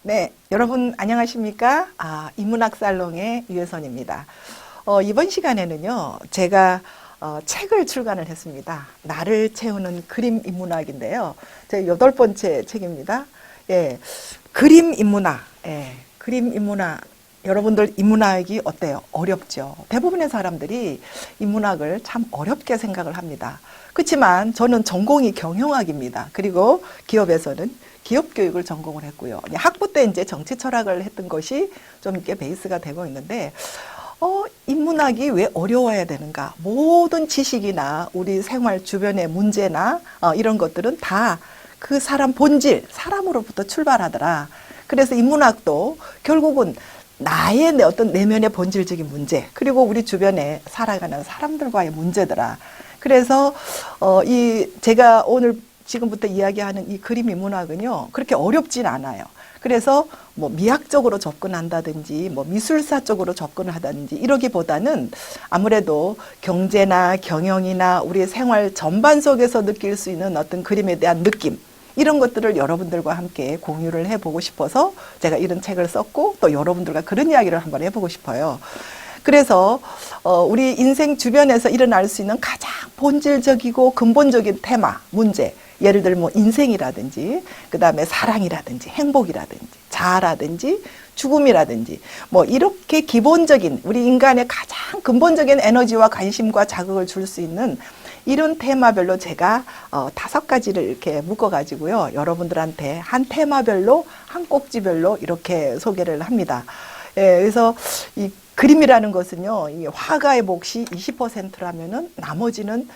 네, 여러분 안녕하십니까? 인문학 살롱의 유혜선입니다. 이번 시간에는요, 제가 책을 출간을 했습니다. 나를 채우는 그림 인문학인데요. 제 8번째 책입니다. 예, 그림 인문학. 예, 그림 인문학. 여러분들 인문학이 어때요? 어렵죠. 대부분의 사람들이 인문학을 참 어렵게 생각을 합니다. 그렇지만 저는 전공이 경영학입니다. 그리고 기업에서는 기업교육을 전공을 했고요. 학부 때 이제 정치 철학을 했던 것이 좀 이렇게 베이스가 되고 있는데, 인문학이 왜 어려워야 되는가? 모든 지식이나 우리 생활 주변의 문제나 이런 것들은 다 그 사람 본질, 사람으로부터 출발하더라. 그래서 인문학도 결국은 나의 어떤 내면의 본질적인 문제, 그리고 우리 주변에 살아가는 사람들과의 문제더라. 그래서 제가 오늘 지금부터 이야기하는 이 그림 인문학은요, 그렇게 어렵진 않아요. 그래서 뭐 미학적으로 접근한다든지 뭐 미술사 쪽으로 접근하다든지 이러기보다는 아무래도 경제나 경영이나 우리의 생활 전반 속에서 느낄 수 있는 어떤 그림에 대한 느낌, 이런 것들을 여러분들과 함께 공유를 해보고 싶어서 제가 이런 책을 썼고, 또 여러분들과 그런 이야기를 한번 해보고 싶어요. 그래서 우리 인생 주변에서 일어날 수 있는 가장 본질적이고 근본적인 테마, 문제, 예를 들면 뭐 인생이라든지, 그 다음에 사랑이라든지, 행복이라든지, 자아라든지, 죽음이라든지, 뭐 이렇게 기본적인 우리 인간의 가장 근본적인 에너지와 관심과 자극을 줄 수 있는 이런 테마별로 제가 5가지를 이렇게 묶어가지고요, 여러분들한테 한 테마별로, 한 꼭지별로 이렇게 소개를 합니다. 예, 그래서 이 그림이라는 것은요, 이 화가의 몫이 20%라면은 나머지는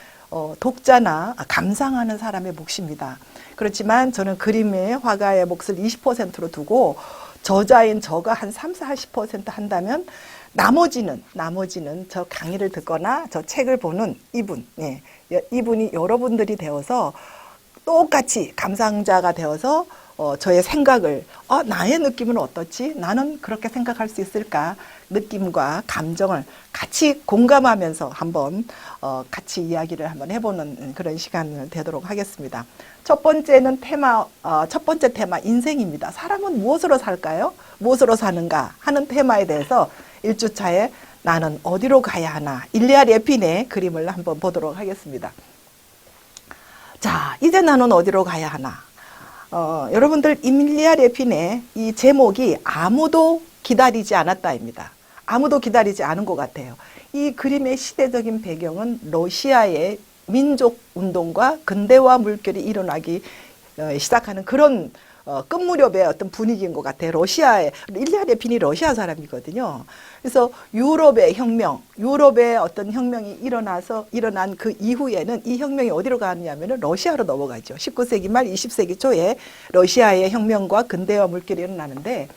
독자나 감상하는 사람의 몫입니다. 그렇지만 저는 그림의 화가의 몫을 20%로 두고 저자인 저가 한 30-40% 한다면 나머지는 저 강의를 듣거나 저 책을 보는 이분, 예, 이분이 여러분들이 되어서 똑같이 감상자가 되어서 저의 생각을, 나의 느낌은 어떻지? 나는 그렇게 생각할 수 있을까? 느낌과 감정을 같이 공감하면서 한번 같이 이야기를 한번 해보는 그런 시간을 되도록 하겠습니다. 첫 번째 테마 인생입니다. 사람은 무엇으로 살까요? 무엇으로 사는가 하는 테마에 대해서 1주차에 나는 어디로 가야 하나, 일리아 레핀의 그림을 한번 보도록 하겠습니다. 자, 이제 나는 어디로 가야 하나. 여러분들 일리아 레핀의 이 제목이 아무도 기다리지 않았다입니다. 아무도 기다리지 않은 것 같아요. 이 그림의 시대적인 배경은 러시아의 민족운동과 근대화 물결이 일어나기 시작하는 그런 끝무렵의 어떤 분위기인 것 같아요. 일리아 레핀이 러시아 사람이거든요. 그래서 유럽의 혁명, 유럽의 어떤 혁명이 일어난 그 이후에는 이 혁명이 어디로 가느냐면은 러시아로 넘어가죠. 19세기 말 20세기 초에 러시아의 혁명과 근대화 물결이 일어나는데,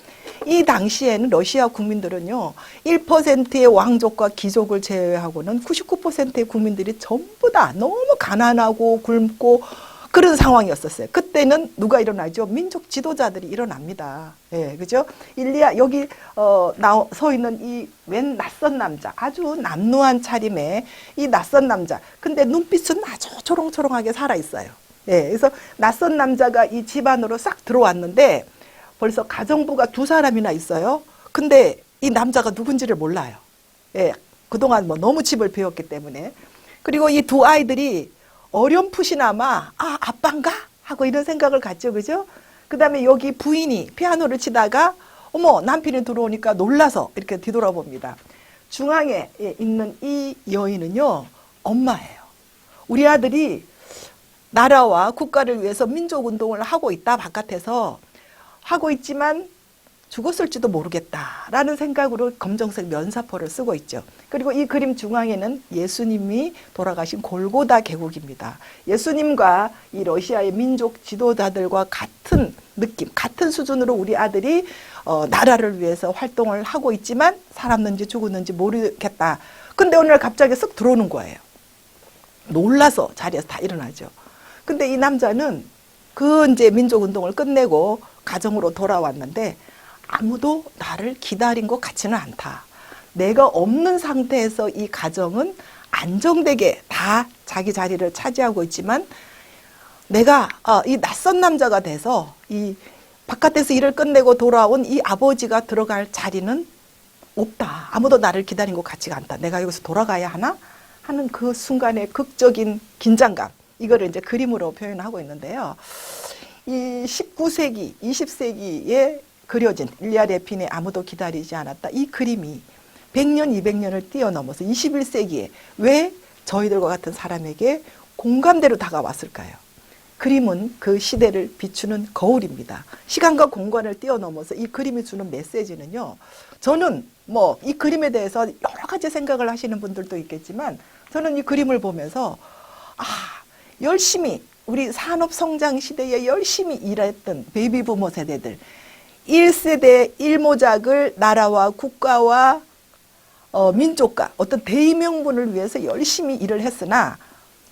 이 당시에는 러시아 국민들은요, 1%의 왕족과 귀족을 제외하고는 99%의 국민들이 전부 다 너무 가난하고 굶고 그런 상황이었었어요. 그때는 누가 일어나죠? 민족 지도자들이 일어납니다. 예, 그죠? 여기 서 있는 이 웬 낯선 남자, 아주 남루한 차림의 이 낯선 남자. 근데 눈빛은 아주 초롱초롱하게 살아 있어요. 예, 그래서 낯선 남자가 이 집 안으로 싹 들어왔는데 벌써 가정부가 2사람이나 있어요. 근데 이 남자가 누군지를 몰라요. 예, 그동안 뭐 너무 집을 비웠기 때문에. 그리고 이 2아이들이 어렴풋이나마 아빠인가? 하고 이런 생각을 갖죠. 그죠? 그 다음에 여기 부인이 피아노를 치다가 어머, 남편이 들어오니까 놀라서 이렇게 뒤돌아봅니다. 중앙에 있는 이 여인은요, 엄마예요. 우리 아들이 나라와 국가를 위해서 민족운동을 하고 있다, 바깥에서 하고 있지만 죽었을지도 모르겠다라는 생각으로 검정색 면사포를 쓰고 있죠. 그리고 이 그림 중앙에는 예수님이 돌아가신 골고다 계곡입니다. 예수님과 이 러시아의 민족 지도자들과 같은 느낌, 같은 수준으로 우리 아들이 나라를 위해서 활동을 하고 있지만 살았는지 죽었는지 모르겠다. 근데 오늘 갑자기 쓱 들어오는 거예요. 놀라서 자리에서 다 일어나죠. 근데 이 남자는 그 이제 민족운동을 끝내고 가정으로 돌아왔는데 아무도 나를 기다린 것 같지는 않다. 내가 없는 상태에서 이 가정은 안정되게 다 자기 자리를 차지하고 있지만 내가 이 낯선 남자가 돼서 이 바깥에서 일을 끝내고 돌아온 이 아버지가 들어갈 자리는 없다. 아무도 나를 기다린 것 같지가 않다. 내가 여기서 돌아가야 하나? 하는 그 순간의 극적인 긴장감. 이거를 이제 그림으로 표현하고 있는데요. 이 19세기, 20세기에 그려진 일리아 레핀의 아무도 기다리지 않았다. 이 그림이 100년, 200년을 뛰어넘어서 21세기에 왜 저희들과 같은 사람에게 공감대로 다가왔을까요? 그림은 그 시대를 비추는 거울입니다. 시간과 공간을 뛰어넘어서 이 그림이 주는 메시지는요. 저는 뭐 이 그림에 대해서 여러 가지 생각을 하시는 분들도 있겠지만 저는 이 그림을 보면서 열심히 우리 산업성장 시대에 열심히 일했던 베이비부머 세대들 1세대 1모작을 나라와 국가와 민족과 어떤 대의명분을 위해서 열심히 일을 했으나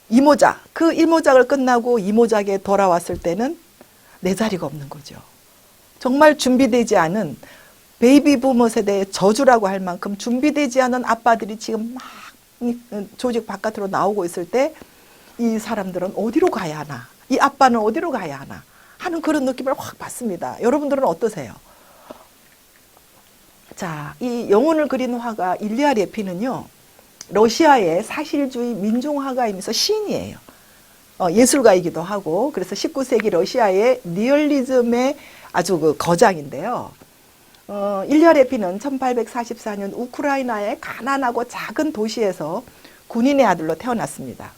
이모작, 그 1모작을 끝나고 2모작에 돌아왔을 때는 내 자리가 없는 거죠. 정말 준비되지 않은 베이비부머 세대의 저주라고 할 만큼 준비되지 않은 아빠들이 지금 막 조직 바깥으로 나오고 있을 때 이 사람들은 어디로 가야 하나, 이 아빠는 어디로 가야 하나 하는 그런 느낌을 확 받습니다. 여러분들은 어떠세요? 자, 이 영혼을 그린 화가 일리아 레핀은요, 러시아의 사실주의 민중화가이면서 시인이에요. 예술가이기도 하고, 그래서 19세기 러시아의 리얼리즘의 아주 그 거장인데요. 일리아 레핀은 1844년 우크라이나의 가난하고 작은 도시에서 군인의 아들로 태어났습니다.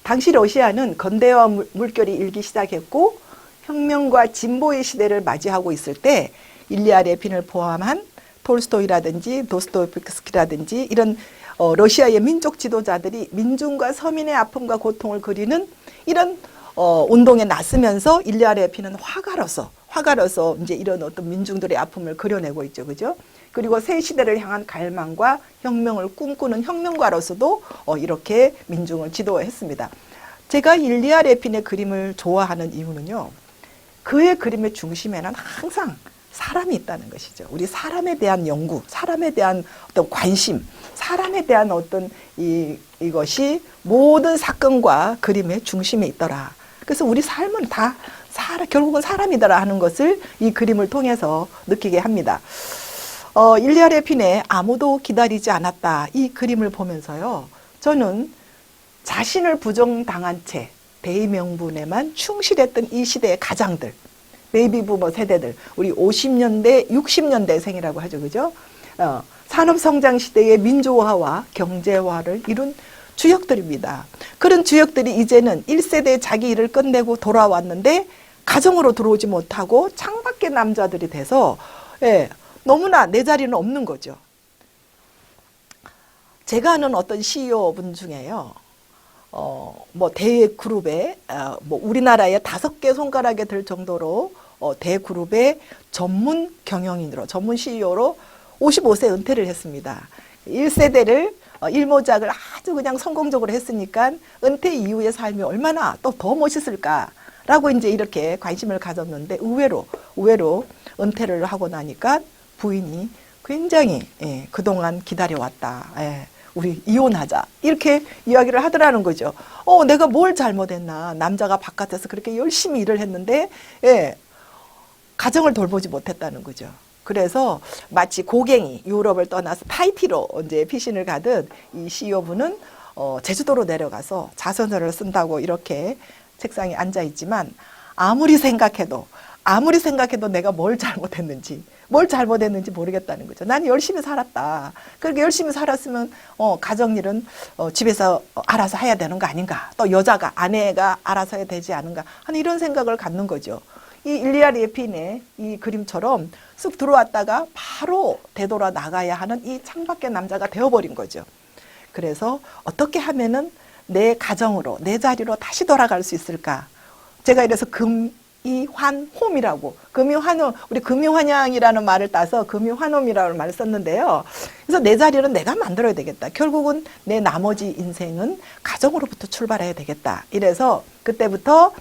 당시 러시아는 건대화 물결이 일기 시작했고 혁명과 진보의 시대를 맞이하고 있을 때 일리아 레핀을 포함한 톨스토이라든지 도스토옙스키라든지 이런 러시아의 민족 지도자들이 민중과 서민의 아픔과 고통을 그리는 이런 운동에 나서면서 일리아 레핀은 화가로서 이제 이런 어떤 민중들의 아픔을 그려내고 있죠, 그죠? 그리고 새 시대를 향한 갈망과 혁명을 꿈꾸는 혁명가로서도 이렇게 민중을 지도했습니다. 제가 일리아 레핀의 그림을 좋아하는 이유는요, 그의 그림의 중심에는 항상 사람이 있다는 것이죠. 우리 사람에 대한 연구, 사람에 대한 어떤 관심, 사람에 대한 어떤 이것이 모든 사건과 그림의 중심에 있더라. 그래서 우리 삶은 다 결국은 사람이더라 하는 것을 이 그림을 통해서 느끼게 합니다. 일리아 레핀의 아무도 기다리지 않았다. 이 그림을 보면서요, 저는 자신을 부정당한 채 대의명분에만 충실했던 이 시대의 가장들, 베이비부머 세대들, 우리 50년대, 60년대 생이라고 하죠, 그죠? 산업성장 시대의 민주화와 경제화를 이룬 주역들입니다. 그런 주역들이 이제는 1세대 자기 일을 끝내고 돌아왔는데 가정으로 들어오지 못하고 창밖의 남자들이 돼서 너무나 내 자리는 없는 거죠. 제가 아는 어떤 CEO 분 중에요. 뭐 대그룹에 뭐 우리나라에 5개 손가락에 들 정도로 대그룹의 전문 경영인으로 전문 CEO로 55세 은퇴를 했습니다. 1세대를 1모작을 아주 그냥 성공적으로 했으니까 은퇴 이후의 삶이 얼마나 또 더 멋있을까라고 이제 이렇게 관심을 가졌는데 의외로 은퇴를 하고 나니까 부인이 굉장히 그동안 기다려왔다. 우리 이혼하자. 이렇게 이야기를 하더라는 거죠. 내가 뭘 잘못했나. 남자가 바깥에서 그렇게 열심히 일을 했는데 가정을 돌보지 못했다는 거죠. 그래서 마치 고갱이 유럽을 떠나서 타히티로 이제 피신을 가듯 이 CEO분은 제주도로 내려가서 자서전을 쓴다고 이렇게 책상에 앉아 있지만 아무리 생각해도 내가 뭘 잘못했는지 모르겠다는 거죠. 난 열심히 살았다. 그렇게 열심히 살았으면 가정일은 집에서 알아서 해야 되는 거 아닌가. 또 여자가 아내가 알아서 해야 되지 않은가 하는 이런 생각을 갖는 거죠. 이 일리아 레핀의 이 그림처럼 쑥 들어왔다가 바로 되돌아 나가야 하는 이 창밖의 남자가 되어버린 거죠. 그래서 어떻게 하면은 내 가정으로 내 자리로 다시 돌아갈 수 있을까? 제가 이래서 금이환홈이라고 우리 금이환영이라는 말을 따서 금이환홈이라는 말을 썼는데요. 그래서 내 자리는 내가 만들어야 되겠다. 결국은 내 나머지 인생은 가정으로부터 출발해야 되겠다. 이래서 그때부터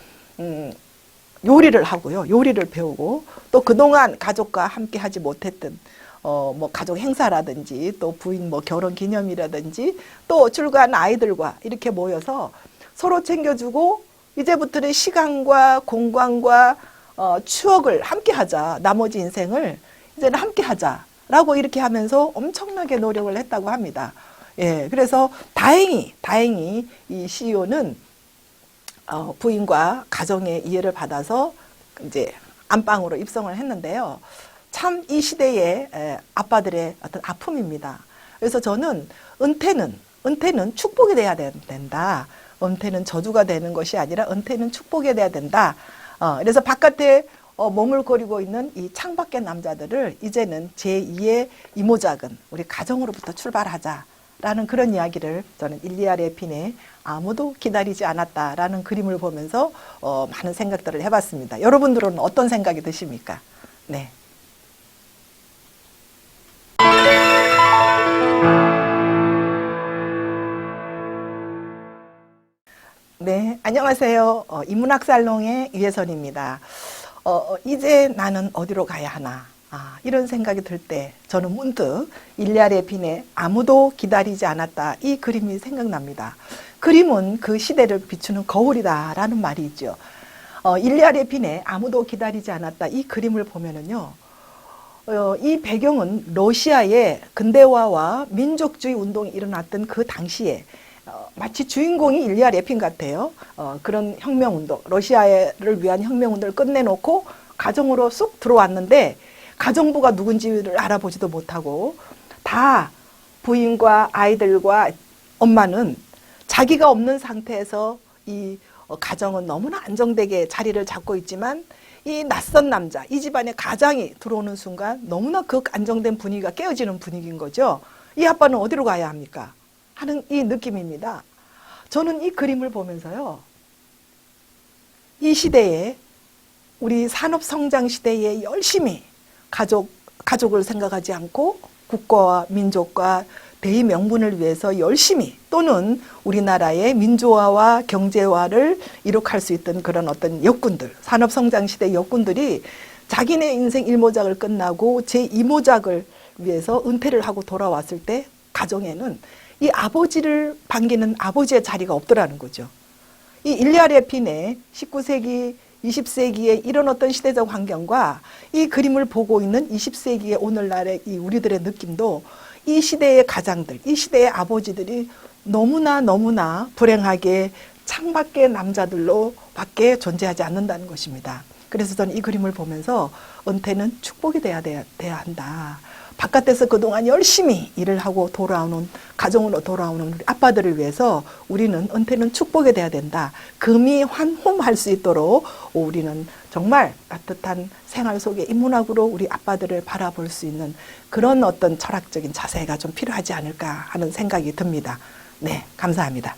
요리를 하고요. 요리를 배우고 또 그동안 가족과 함께 하지 못했던 뭐 가족 행사라든지 또 부인 뭐 결혼 기념이라든지 또 출가한 아이들과 이렇게 모여서 서로 챙겨주고 이제부터는 시간과 공간과 추억을 함께 하자. 나머지 인생을 이제는 함께 하자라고 이렇게 하면서 엄청나게 노력을 했다고 합니다. 예, 그래서 다행히 이 CEO는 부인과 가정의 이해를 받아서 이제 안방으로 입성을 했는데요. 참 이 시대의 아빠들의 어떤 아픔입니다. 그래서 저는 은퇴는 축복이 돼야 된다. 은퇴는 저주가 되는 것이 아니라 은퇴는 축복이 돼야 된다. 그래서 바깥에 머물거리고 있는 이 창밖의 남자들을 이제는 제2의 이모작은 우리 가정으로부터 출발하자라는 그런 이야기를 저는 일리아 레핀의 아무도 기다리지 않았다라는 그림을 보면서 많은 생각들을 해봤습니다. 여러분들은 어떤 생각이 드십니까? 네. 네, 안녕하세요. 인문학살롱의 유혜선입니다. 이제 나는 어디로 가야 하나? 이런 생각이 들 때 저는 문득 일리아 레핀의 아무도 기다리지 않았다 이 그림이 생각납니다. 그림은 그 시대를 비추는 거울이다라는 말이 있죠. 일리아 레핀의 아무도 기다리지 않았다 이 그림을 보면은요. 이 배경은 러시아의 근대화와 민족주의 운동이 일어났던 그 당시에 마치 주인공이 일리아 레핀 같아요. 그런 혁명운동, 러시아를 위한 혁명운동을 끝내놓고 가정으로 쑥 들어왔는데 가정부가 누군지를 알아보지도 못하고 다 부인과 아이들과 엄마는 자기가 없는 상태에서 이 가정은 너무나 안정되게 자리를 잡고 있지만 이 낯선 남자, 이 집안에 가장이 들어오는 순간 너무나 그 안정된 분위기가 깨어지는 분위기인 거죠. 이 아빠는 어디로 가야 합니까? 하는 이 느낌입니다. 저는 이 그림을 보면서요. 이 시대에 우리 산업성장 시대에 열심히 가족을 생각하지 않고 국가와 민족과 대의 명분을 위해서 열심히 또는 우리나라의 민주화와 경제화를 이룩할 수 있던 그런 어떤 역군들, 산업성장 시대 역군들이 자기네 인생 1모작을 끝나고 제2모작을 위해서 은퇴를 하고 돌아왔을 때 가정에는 이 아버지를 반기는 아버지의 자리가 없더라는 거죠. 이 일리아 레핀의 19세기, 20세기의 이런 어떤 시대적 환경과 이 그림을 보고 있는 20세기의 오늘날의 이 우리들의 느낌도 이 시대의 가장들, 이 시대의 아버지들이 너무나 불행하게 창밖의 남자들로 밖에 존재하지 않는다는 것입니다. 그래서 저는 이 그림을 보면서 은퇴는 축복이 돼야 한다. 바깥에서 그동안 열심히 일을 하고 돌아오는 가정으로 돌아오는 우리 아빠들을 위해서 우리는 은퇴는 축복이 돼야 된다. 금이 환홈할 수 있도록 우리는 정말 따뜻한 생활 속에 인문학으로 우리 아빠들을 바라볼 수 있는 그런 어떤 철학적인 자세가 좀 필요하지 않을까 하는 생각이 듭니다. 네, 감사합니다.